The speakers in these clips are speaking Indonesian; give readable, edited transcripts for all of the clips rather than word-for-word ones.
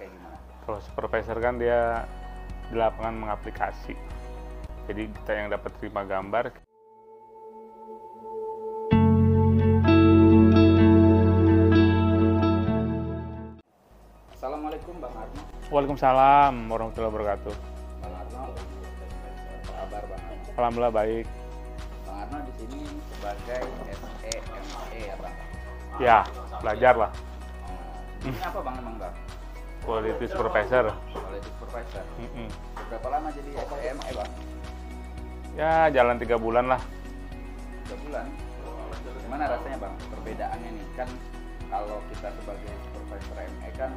kayak gimana? Kalau supervisor kan dia di lapangan mengaplikasi. Jadi kita yang dapat terima gambar. Assalamualaikum Bang Arno. Waalaikumsalam warahmatullahi wabarakatuh. Bang Arno, apa kabar Bang Arno? Alhamdulillah baik. Bang Arno di sini sebagai SEME ya Bang? Ya, belajar lah. Ini apa Bang emang Bang? Quality supervisor. Quality supervisor. Berapa lama jadi SEME Bang? Ya, jalan 3 bulan lah. 3 bulan. Gimana rasanya Bang? Perbedaannya nih kan kalau kita sebagai supervisor ME kan,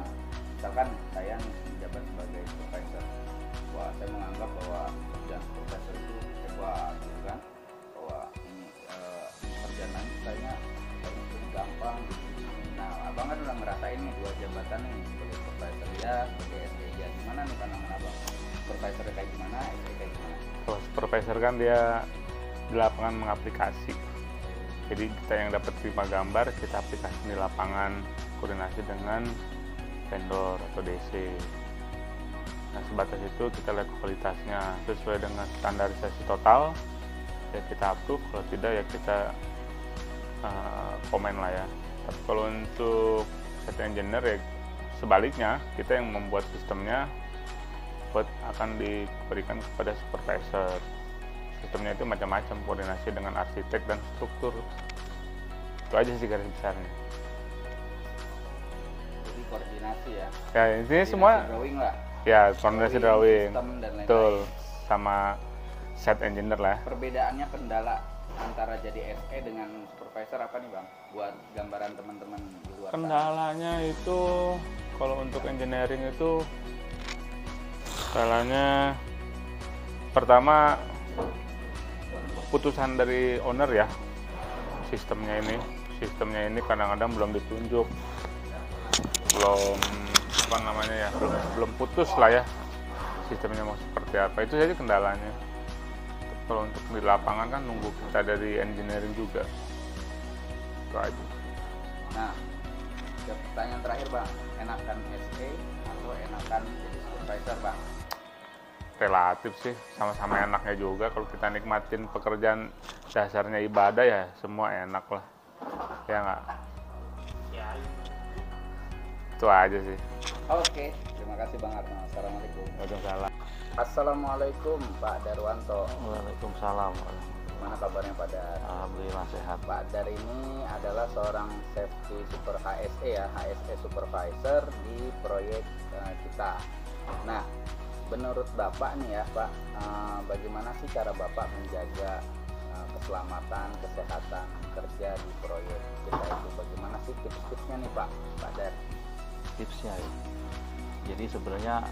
misalkan saya menjabat sebagai supervisor, wah saya menganggap bahwa kerjaan supervisor itu hebat, gitu kan? Bahwa ini kerjaan saya cukup gampang. Nah, abang kan udah ngerasain nih 2 jabatan nih sebagai supervisor ya, sebagai SE ya. Gimana nih pandangan abang? Supervisor kayak gimana, SE kayak gimana? Kalau supervisor kan dia di lapangan mengaplikasi. Jadi kita yang dapat terima gambar, kita aplikasi di lapangan, koordinasi dengan vendor atau DC. Nah, sebatas itu kita lihat kualitasnya sesuai dengan standarisasi total, ya kita approve. Kalau tidak ya kita komen lah ya. Tapi kalau untuk set engineer ya sebaliknya, kita yang membuat sistemnya akan diberikan kepada supervisor. Sistemnya itu macam-macam, koordinasi dengan arsitek dan struktur. Itu aja sih garis besarnya. Jadi koordinasi ya. Ya intinya semua drawing lah. ya koordinasi drawing. Sistem dan lain-lain. Betul, sama set engineer lah. Perbedaannya kendala antara jadi SE dengan supervisor apa nih Bang? Buat gambaran teman-teman di luar sana. Kendalanya itu kalau untuk engineering itu kendalanya pertama putusan dari owner ya. Sistemnya ini kadang-kadang belum ditunjuk, belum apa namanya ya, belum putus lah ya sistemnya mau seperti apa. Itu saja kendalanya. Kalau untuk di lapangan kan nunggu kita dari engineering juga. Itu aja. Nah, pertanyaan terakhir Bang, enakan SE atau enakan jadi supervisor Bang? Relatif sih, sama-sama enaknya juga. Kalau kita nikmatin pekerjaan dasarnya ibadah ya semua enak lah, ya nggak? Itu aja sih. Oke, terima kasih Bang Arno. Assalamualaikum. Waalaikumsalam. Assalamualaikum Pak Darwanto. Waalaikumsalam. Gimana kabarnya Pak Dar? Alhamdulillah sehat. Pak Dar ini adalah seorang safety super HSE ya, HSE supervisor di proyek kita. Nah, menurut Bapak nih ya Pak, bagaimana sih cara Bapak menjaga keselamatan, kesehatan kerja di proyek kita itu? Bagaimana sih tips-tipsnya nih Pak Dar? Tipsnya ya. Jadi sebenarnya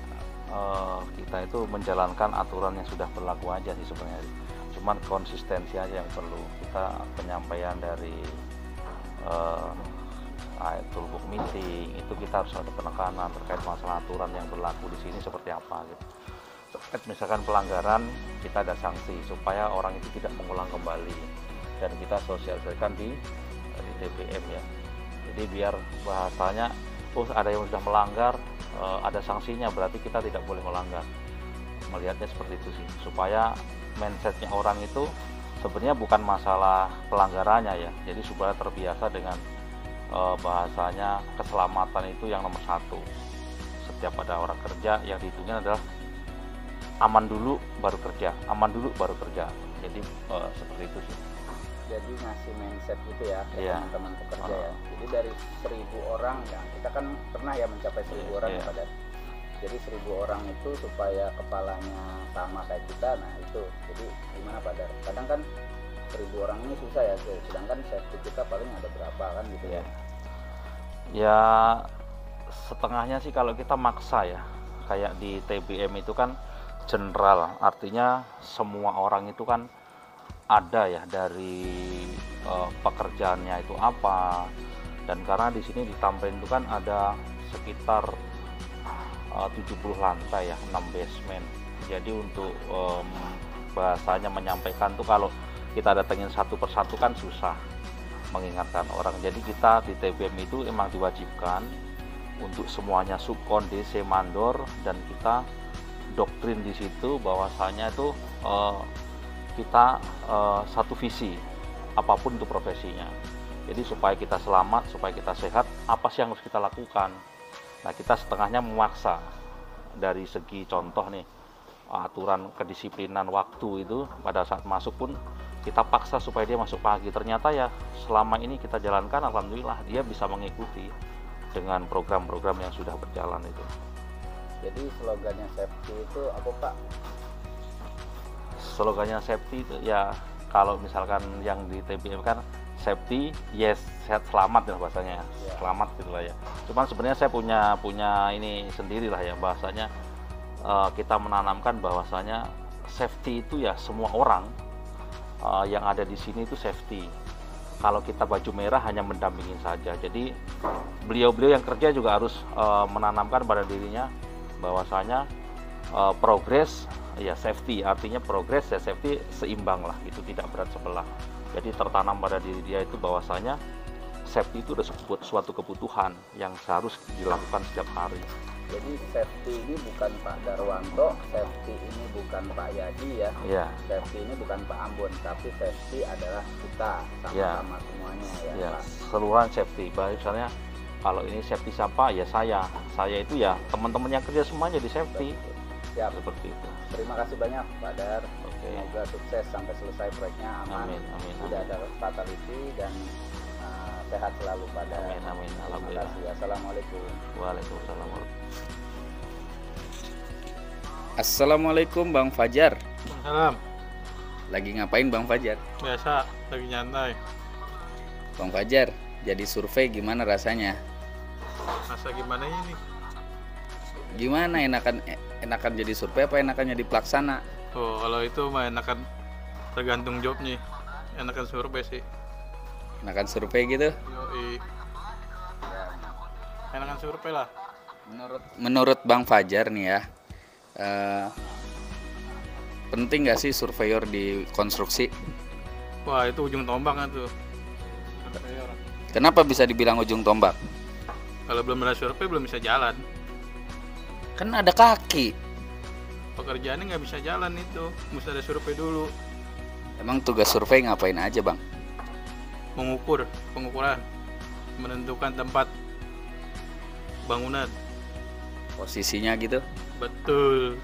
kita itu menjalankan aturan yang sudah berlaku aja sih sebenarnya. Cuman konsistensi aja yang perlu. Kita penyampaian dari toolbook meeting itu kita harus ada penekanan terkait masalah aturan yang berlaku di sini seperti apa gitu. Misalkan pelanggaran kita ada sanksi supaya orang itu tidak mengulang kembali, dan kita sosialisasikan di TBM ya. Jadi biar bahasanya ada yang sudah melanggar, ada sanksinya, berarti kita tidak boleh melanggar. Melihatnya seperti itu sih, supaya mindsetnya orang itu sebenarnya bukan masalah pelanggarannya ya. Jadi supaya terbiasa dengan bahasanya keselamatan itu yang nomor 1. Setiap ada orang kerja yang dihitungin adalah aman dulu baru kerja, aman dulu baru kerja. Jadi seperti itu sih. Jadi ngasih mindset gitu ya ke Iya. teman-teman pekerja ya. Jadi dari 1000 orang ya, kita kan pernah ya mencapai 1000 orang Iya. pada. Jadi 1000 orang itu supaya kepalanya sama kayak kita, nah itu. Jadi gimana Pak Dar? Kadang kan 1000 orang ini susah ya, sedangkan safety kita paling ada berapa kan gitu ya. Ya setengahnya sih kalau kita maksa ya. Kayak di TBM itu kan general, artinya semua orang itu kan ada ya dari pekerjaannya itu apa. Dan karena di sini ditampilkan itu kan ada sekitar 70 lantai ya, 6 basement. Jadi untuk bahasanya menyampaikan tuh kalau kita datengin satu persatu kan susah mengingatkan orang. Jadi kita di TBM itu emang diwajibkan untuk semuanya subkon, DC, mandor, dan kita doktrin di situ bahwasanya itu kita satu visi apapun itu profesinya. Jadi supaya kita selamat, supaya kita sehat, apa sih yang harus kita lakukan? Nah, kita setengahnya memaksa dari segi contoh nih, aturan kedisiplinan waktu itu pada saat masuk pun kita paksa supaya dia masuk pagi. Ternyata ya selama ini kita jalankan, alhamdulillah dia bisa mengikuti dengan program-program yang sudah berjalan itu. Jadi slogannya safety itu apa Pak? Slogannya safety itu ya, kalau misalkan yang di TBM kan safety, yes, sehat selamat ya bahasanya, Ya. selamat gitu lah ya. Cuman sebenarnya saya punya ini sendiri lah ya bahasanya, kita menanamkan bahwasanya safety itu ya semua orang yang ada di sini itu safety. Kalau kita baju merah hanya mendampingin saja. Jadi beliau-beliau yang kerja juga harus menanamkan pada dirinya bahwasanya progres ya safety, artinya progres ya safety seimbang lah gitu, tidak berat sebelah. Jadi tertanam pada diri dia itu bahwasanya safety itu udah suatu kebutuhan yang harus dilakukan setiap hari. Jadi safety ini bukan Pak Darwanto, safety ini bukan Pak Yadi ya, Ya, safety ini bukan Pak Ambon, tapi safety adalah kita sama-sama semuanya ya, ya, Pak. keseluruhan safety. Misalnya kalau ini safety siapa ya saya itu ya teman-teman yang kerja semuanya di safety. Siap. Seperti itu. Terima kasih banyak Pak Dar. Oke. Semoga sukses sampai selesai proyeknya, aman, Amin, amin, tidak amin. ada fatality dan sehat selalu Pak Dar. Amin, amin. Terima Alhamdulillah. kasih. Assalamualaikum. Waalaikumsalam. Assalamualaikum Bang Fajar. Salam, Lagi ngapain Bang Fajar? biasa lagi nyantai. Bang Fajar, jadi survei gimana rasanya? Masa gimana ini? Gimana enakan jadi survei apa enakan jadi pelaksana? Oh, kalau itu mah enakan tergantung jobnya. Enakan survei sih. Enakan survei gitu? Yoi. Enakan survei lah. Menurut Bang Fajar nih ya, penting nggak sih surveyor di konstruksi? Wah, itu ujung tombak tuh. Surveyor. Kenapa bisa dibilang ujung tombak? Kalau belum ada survei belum bisa jalan. Kan ada kaki. Pekerjaannya nggak bisa jalan itu. Mesti ada survei dulu. Emang tugas survei ngapain aja Bang? Pengukuran, menentukan tempat bangunan. Posisinya gitu? Betul.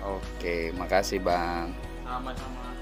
Oke, makasih Bang. Sama-sama.